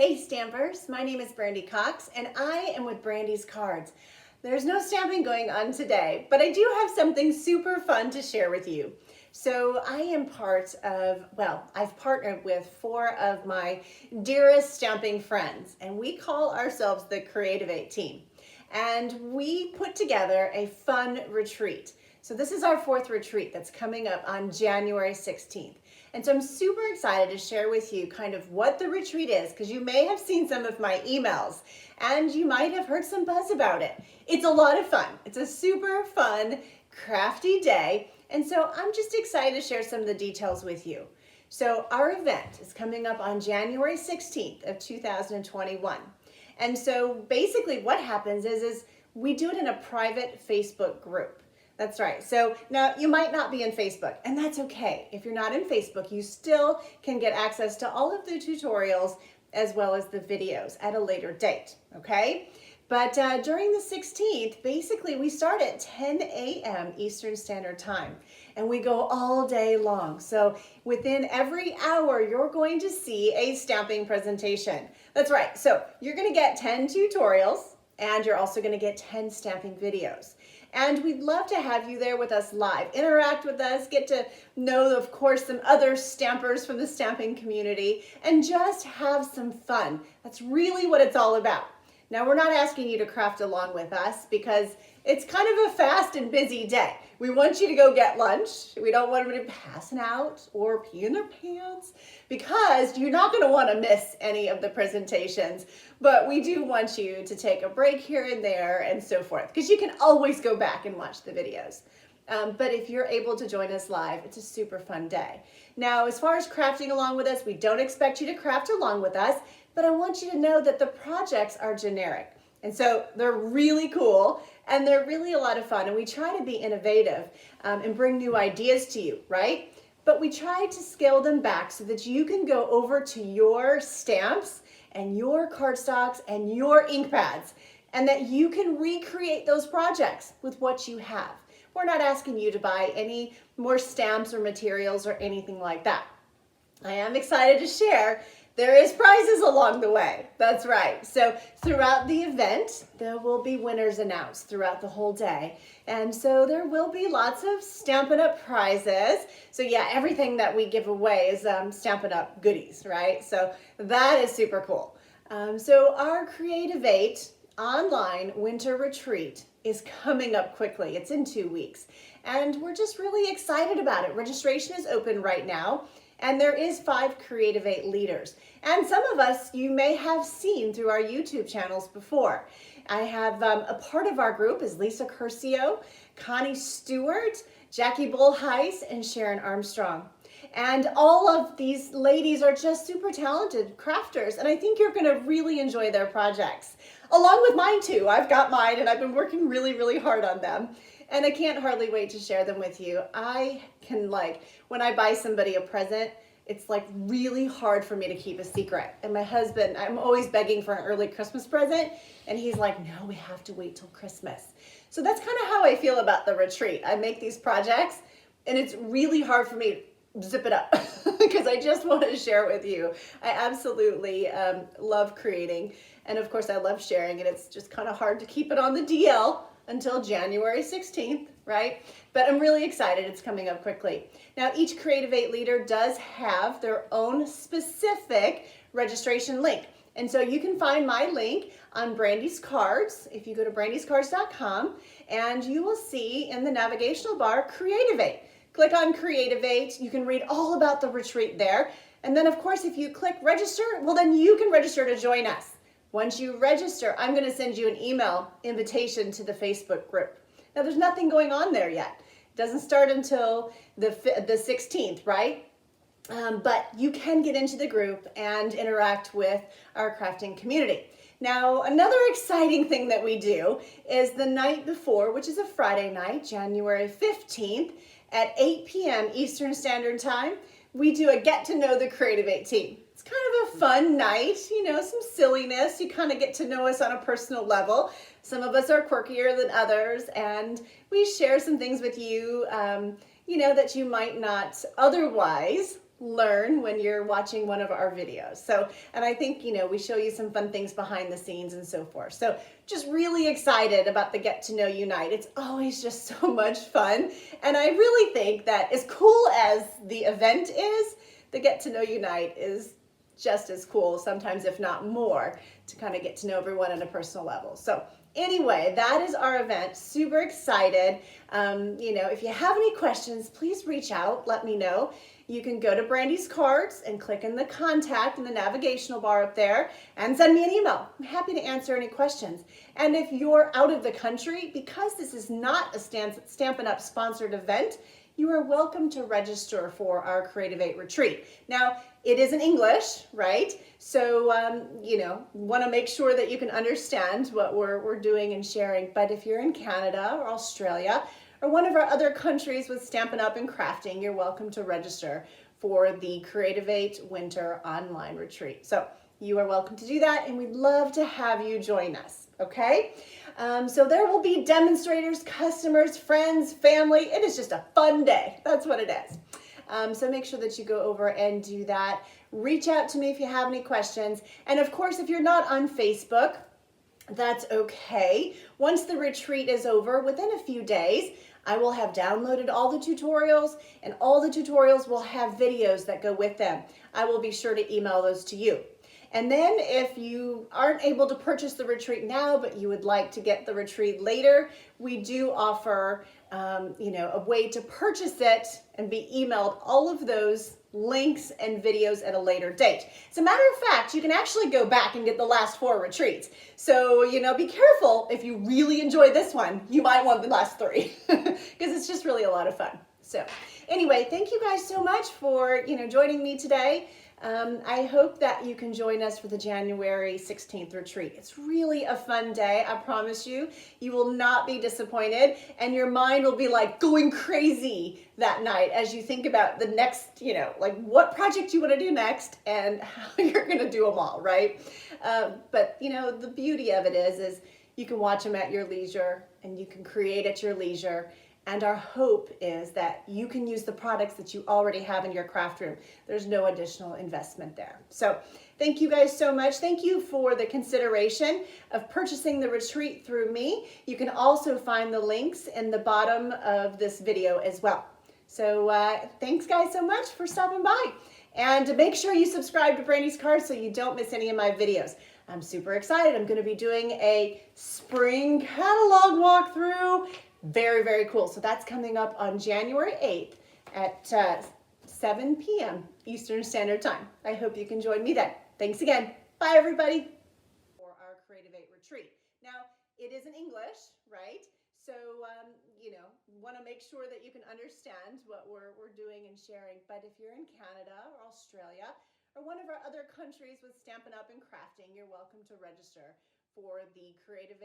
Hey Stampers, my name is Brandy Cox and I am with Brandy's Cards. There's no stamping going on today, but I do have something super fun to share with you. So I am part of, I've partnered with 4 of my dearest stamping friends, and we call ourselves the Creativate team. And we put together a fun retreat. So this is our 4th retreat that's coming up on January 16th. And so I'm super excited to share with you kind of what the retreat is, because you may have seen some of my emails and you might have heard some buzz about it. It's a lot of fun. It's a super fun, crafty day. And so I'm just excited to share some of the details with you. So our event is coming up on January 16th of 2021. And so basically what happens is we do it in a private Facebook group. That's right. So now you might not be in Facebook, and that's okay. If you're not in Facebook, you still can get access to all of the tutorials as well as the videos at a later date, okay? But during the 16th, basically we start at 10 a.m. Eastern Standard Time, and we go all day long. So within every hour, you're going to see a stamping presentation. That's right. So you're going to get 10 tutorials, and you're also going to get 10 stamping videos. And we'd love to have you there with us live. Interact with us, get to know, of course, some other stampers from the stamping community, and just have some fun. That's really what it's all about. Now, we're not asking you to craft along with us because it's kind of a fast and busy day. We want you to go get lunch. We don't want them to be passing out or pee in their pants because you're not going to want to miss any of the presentations. But we do want you to take a break here and there and so forth, because you can always go back and watch the videos. But if you're able to join us live, it's a super fun day. Now, as far as crafting along with us, we don't expect you to craft along with us, but I want you to know that the projects are generic. And so they're really cool and they're really a lot of fun. And we try to be innovative and bring new ideas to you, right? But we try to scale them back so that you can go over to your stamps and your cardstocks and your ink pads, and that you can recreate those projects with what you have. We're not asking you to buy any more stamps or materials or anything like that. I am excited to share there is prizes along the way. That's right. So throughout the event, there will be winners announced throughout the whole day. And so there will be lots of Stampin' Up prizes. So yeah, everything that we give away is Stampin' Up goodies, right? So that is super cool. So our Creativate online winter retreat is coming up quickly. It's in 2 weeks. And we're just really excited about it. Registration is open right now. And there is 5 Creativate leaders. And some of us you may have seen through our YouTube channels before. I have a part of our group is Lisa Curcio, Connie Stewart, Jackie Bullheis, and Sharon Armstrong. And all of these ladies are just super talented crafters, and I think you're gonna really enjoy their projects. Along with mine too. I've got mine and I've been working really, really hard on them. And I can't hardly wait to share them with you. I can when I buy somebody a present, it's really hard for me to keep a secret. And my husband, I'm always begging for an early Christmas present. And he's like, no, we have to wait till Christmas. So that's kind of how I feel about the retreat. I make these projects and it's really hard for me to zip it up because I just want to share it with you. I absolutely love creating. And of course I love sharing, and it's just kind of hard to keep it on the DL until January 16th, right? But I'm really excited. It's coming up quickly. Now, each Creativate leader does have their own specific registration link. And so you can find my link on Brandy's Cards. If you go to BrandysCards.com, and you will see in the navigational bar, Creativate. Click on Creativate. You can read all about the retreat there. And then, of course, if you click register, well, then you can register to join us. Once you register, I'm going to send you an email invitation to the Facebook group. Now, there's nothing going on there yet. It doesn't start until the 16th, right? But you can get into the group and interact with our crafting community. Now, another exciting thing that we do is the night before, which is a Friday night, January 15th at 8 p.m. Eastern Standard Time, we do a get to know the Creativate team. It's kind of a fun night, some silliness. You kind of get to know us on a personal level. Some of us are quirkier than others, and we share some things with you, that you might not otherwise learn when you're watching one of our videos. So, and I think, you know, we show you some fun things behind the scenes and so forth. So just really excited about the Get to Know You Night. It's always just so much fun. And I really think that as cool as the event is, the Get to Know You Night is just as cool, sometimes if not more, to kind of get to know everyone on a personal level. So anyway, that is our event. Super excited. You know, if you have any questions, please reach out, let me know. You can go to Brandy's Cards and click in the contact in the navigational bar up there and send me an email. I'm happy to answer any questions. And if you're out of the country, because this is not a Stampin' Up! Sponsored event, you are welcome to register for our Creativate retreat. Now, it is in English, right? So, you know, want to make sure that you can understand what we're doing and sharing. But if you're in Canada or Australia or one of our other countries with Stampin' Up! And crafting, you're welcome to register for the Creativate Winter Online Retreat. So you are welcome to do that, and we'd love to have you join us, okay? So there will be demonstrators, customers, friends, family. It is just a fun day. That's what it is. So make sure that you go over and do that. Reach out to me if you have any questions. And of course, if you're not on Facebook, that's okay. Once the retreat is over, within a few days, I will have downloaded all the tutorials, and all the tutorials will have videos that go with them. I will be sure to email those to you. And then if you aren't able to purchase the retreat now, but you would like to get the retreat later, we do offer you know, a way to purchase it and be emailed all of those links and videos at a later date. As a matter of fact, you can actually go back and get the last 4 retreats. So, you know, be careful. If you really enjoy this one, you might want the last 3 because it's just really a lot of fun. So anyway, thank you guys so much for, you know, joining me today. I hope that you can join us for the January 16th retreat. It's really a fun day, I promise you. You will not be disappointed, and your mind will be like going crazy that night as you think about the next, you know, like what project you want to do next and how you're going to do them all, right? But, you know, the beauty of it is you can watch them at your leisure and you can create at your leisure. And our hope is that you can use the products that you already have in your craft room. There's no additional investment there. So thank you guys so much. Thank you for the consideration of purchasing the retreat through me. You can also find the links in the bottom of this video as well. So thanks guys so much for stopping by. And make sure you subscribe to Brandy's Cards so you don't miss any of my videos. I'm super excited. I'm going to be doing a spring catalog walkthrough. Very, very cool. So that's coming up on January 8th at 7 p.m. Eastern Standard Time. I hope you can join me then. Thanks again. Bye, everybody. For our Creativate retreat. Now, it is in English, right? So, you know, want to make sure that you can understand what we're doing and sharing. But if you're in Canada or Australia or one of our other countries with Stampin' Up! And crafting, you're welcome to register for the Creativate